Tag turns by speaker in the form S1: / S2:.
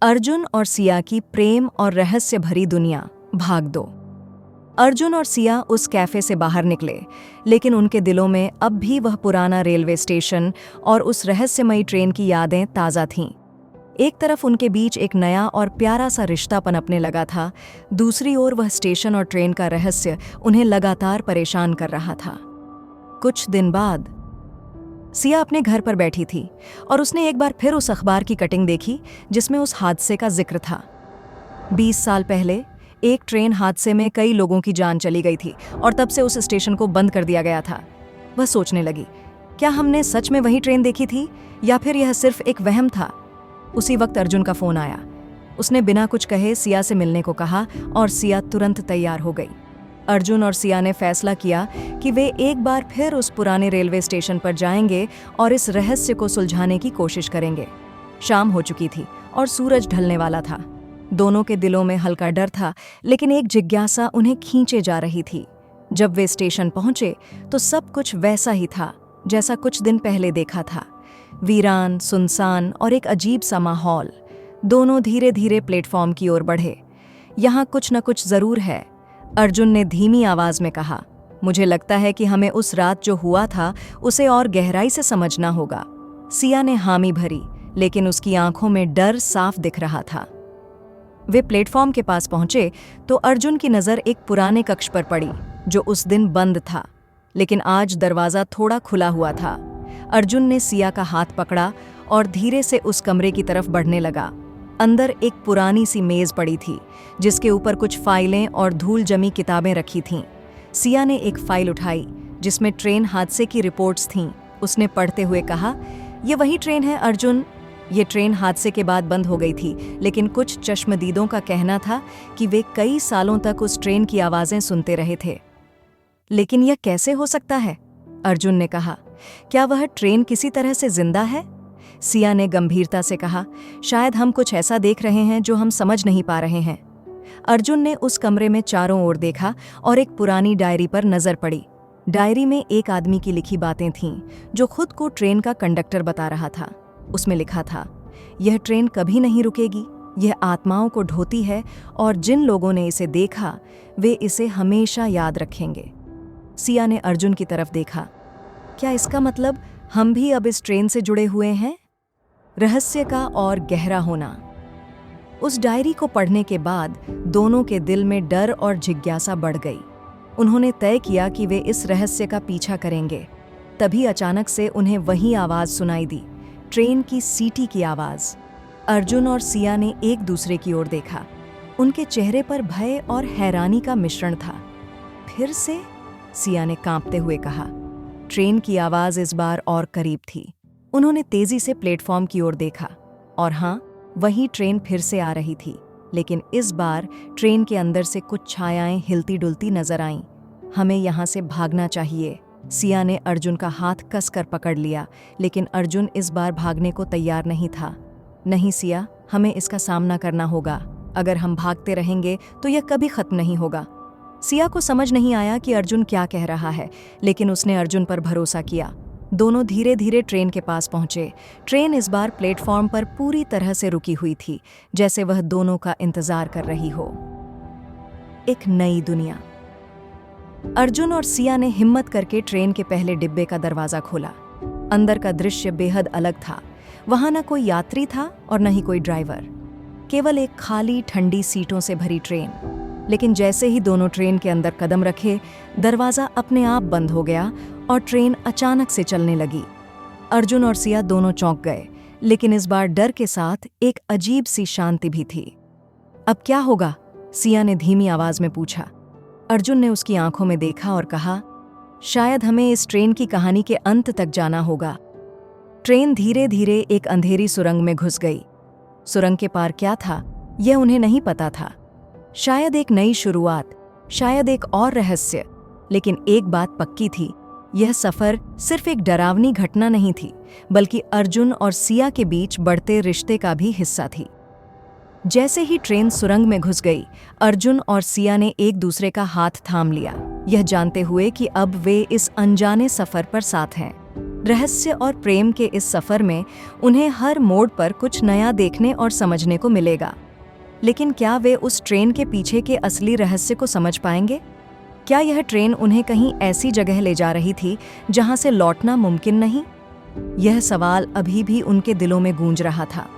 S1: अर्जुन और सिया की प्रेम और रहस्य भरी दुनिया भाग 2। अर्जुन और सिया उस कैफे से बाहर निकले, लेकिन उनके दिलों में अब भी वह पुराना रेलवे स्टेशन और उस रहस्यमयी ट्रेन की यादें ताज़ा थीं। एक तरफ उनके बीच एक नया और प्यारा सा रिश्ता पनपने लगा था, दूसरी ओर वह स्टेशन और ट्रेन का रहस्य उन्हें लगातार परेशान कर रहा था। कुछ दिन बाद सिया अपने घर पर बैठी थी और उसने एक बार फिर उस अखबार की कटिंग देखी जिसमें उस हादसे का जिक्र था। 20 साल पहले एक ट्रेन हादसे में कई लोगों की जान चली गई थी और तब से उस स्टेशन को बंद कर दिया गया था। वह सोचने लगी, क्या हमने सच में वही ट्रेन देखी थी या फिर यह सिर्फ एक वहम था। उसी वक्त अर्जुन का फोन आया। उसने बिना कुछ कहे सिया से मिलने को कहा और सिया तुरंत तैयार हो गई। अर्जुन और सिया ने फैसला किया कि वे एक बार फिर उस पुराने रेलवे स्टेशन पर जाएंगे और इस रहस्य को सुलझाने की कोशिश करेंगे। शाम हो चुकी थी और सूरज ढलने वाला था। दोनों के दिलों में हल्का डर था, लेकिन एक जिज्ञासा उन्हें खींचे जा रही थी। जब वे स्टेशन पहुंचे तो सब कुछ वैसा ही था जैसा कुछ दिन पहले देखा था। वीरान, सुनसान और एक अजीब सा माहौल। दोनों धीरे धीरे प्लेटफॉर्म की ओर बढ़े। यहाँ कुछ न कुछ जरूर है, अर्जुन ने धीमी आवाज में कहा। मुझे लगता है कि हमें उस रात जो हुआ था उसे और गहराई से समझना होगा। सिया ने हामी भरी, लेकिन उसकी आंखों में डर साफ दिख रहा था। वे प्लेटफॉर्म के पास पहुंचे तो अर्जुन की नज़र एक पुराने कक्ष पर पड़ी जो उस दिन बंद था, लेकिन आज दरवाज़ा थोड़ा खुला हुआ था। अर्जुन ने सिया का हाथ पकड़ा और धीरे से उस कमरे की तरफ बढ़ने लगा। अंदर एक पुरानी सी मेज पड़ी थी जिसके ऊपर कुछ फाइलें और धूल जमी किताबें रखी थीं। सिया ने एक फाइल उठाई जिसमें ट्रेन हादसे की रिपोर्ट्स थीं। उसने पढ़ते हुए कहा, यह वही ट्रेन है अर्जुन। ये ट्रेन हादसे के बाद बंद हो गई थी, लेकिन कुछ चश्मदीदों का कहना था कि वे कई सालों तक उस ट्रेन की आवाज़ें सुनते रहे थे। लेकिन यह कैसे हो सकता है? अर्जुन ने कहा, क्या वह ट्रेन किसी तरह से जिंदा है? सिया ने गंभीरता से कहा, शायद हम कुछ ऐसा देख रहे हैं जो हम समझ नहीं पा रहे हैं। अर्जुन ने उस कमरे में चारों ओर देखा और एक पुरानी डायरी पर नजर पड़ी। डायरी में एक आदमी की लिखी बातें थीं जो खुद को ट्रेन का कंडक्टर बता रहा था। उसमें लिखा था, यह ट्रेन कभी नहीं रुकेगी, यह आत्माओं को ढोती है और जिन लोगों ने इसे देखा वे इसे हमेशा याद रखेंगे। सिया ने अर्जुन की तरफ देखा। क्या इसका मतलब हम भी अब इस ट्रेन से जुड़े हुए हैं? रहस्य का और गहरा होना। उस डायरी को पढ़ने के बाद दोनों के दिल में डर और जिज्ञासा बढ़ गई। उन्होंने तय किया कि वे इस रहस्य का पीछा करेंगे। तभी अचानक से उन्हें वही आवाज सुनाई दी, ट्रेन की सीटी की आवाज। अर्जुन और सिया ने एक दूसरे की ओर देखा। उनके चेहरे पर भय और हैरानी का मिश्रण था। फिर से? सिया ने कांपते हुए कहा। ट्रेन की आवाज इस बार और करीब थी। उन्होंने तेजी से प्लेटफॉर्म की ओर देखा और हाँ, वही ट्रेन फिर से आ रही थी, लेकिन इस बार ट्रेन के अंदर से कुछ छायाएं हिलती डुलती नजर आईं। हमें यहाँ से भागना चाहिए। सिया ने अर्जुन का हाथ कसकर पकड़ लिया, लेकिन अर्जुन इस बार भागने को तैयार नहीं था। नहीं सिया, हमें इसका सामना करना होगा। अगर हम भागते रहेंगे तो यह कभी खत्म नहीं होगा। सिया को समझ नहीं आया कि अर्जुन क्या कह रहा है, लेकिन उसने अर्जुन पर भरोसा किया। दोनों धीरे धीरे ट्रेन के पास पहुंचे। ट्रेन इस बार प्लेटफॉर्म पर पूरी तरह से रुकी हुई थी, जैसे वह दोनों का इंतजार कर रही हो। एक नई दुनिया। अर्जुन और सिया ने हिम्मत करके ट्रेन के पहले डिब्बे का दरवाजा खोला। अंदर का दृश्य बेहद अलग था। वहां न कोई यात्री था और न ही कोई ड्राइवर, केवल एक खाली ठंडी सीटों से भरी ट्रेन। लेकिन जैसे ही दोनों ट्रेन के अंदर कदम रखे, दरवाजा अपने आप बंद हो गया और ट्रेन अचानक से चलने लगी। अर्जुन और सिया दोनों चौंक गए, लेकिन इस बार डर के साथ एक अजीब सी शांति भी थी। अब क्या होगा? सिया ने धीमी आवाज में पूछा। अर्जुन ने उसकी आंखों में देखा और कहा, शायद हमें इस ट्रेन की कहानी के अंत तक जाना होगा। ट्रेन धीरे धीरे एक अंधेरी सुरंग में घुस गई। सुरंग के पार क्या था, यह उन्हें नहीं पता था। शायद एक नई शुरुआत, शायद एक और रहस्य। लेकिन एक बात पक्की थी, यह सफर सिर्फ एक डरावनी घटना नहीं थी, बल्कि अर्जुन और सिया के बीच बढ़ते रिश्ते का भी हिस्सा थी। जैसे ही ट्रेन सुरंग में घुस गई, अर्जुन और सिया ने एक दूसरे का हाथ थाम लिया, यह जानते हुए कि अब वे इस अनजाने सफर पर साथ हैं। रहस्य और प्रेम के इस सफर में उन्हें हर मोड़ पर कुछ नया देखने और समझने को मिलेगा। लेकिन क्या वे उस ट्रेन के पीछे के असली रहस्य को समझ पाएंगे? क्या यह ट्रेन उन्हें कहीं ऐसी जगह ले जा रही थी जहां से लौटना मुमकिन नहीं? यह सवाल अभी भी उनके दिलों में गूंज रहा था।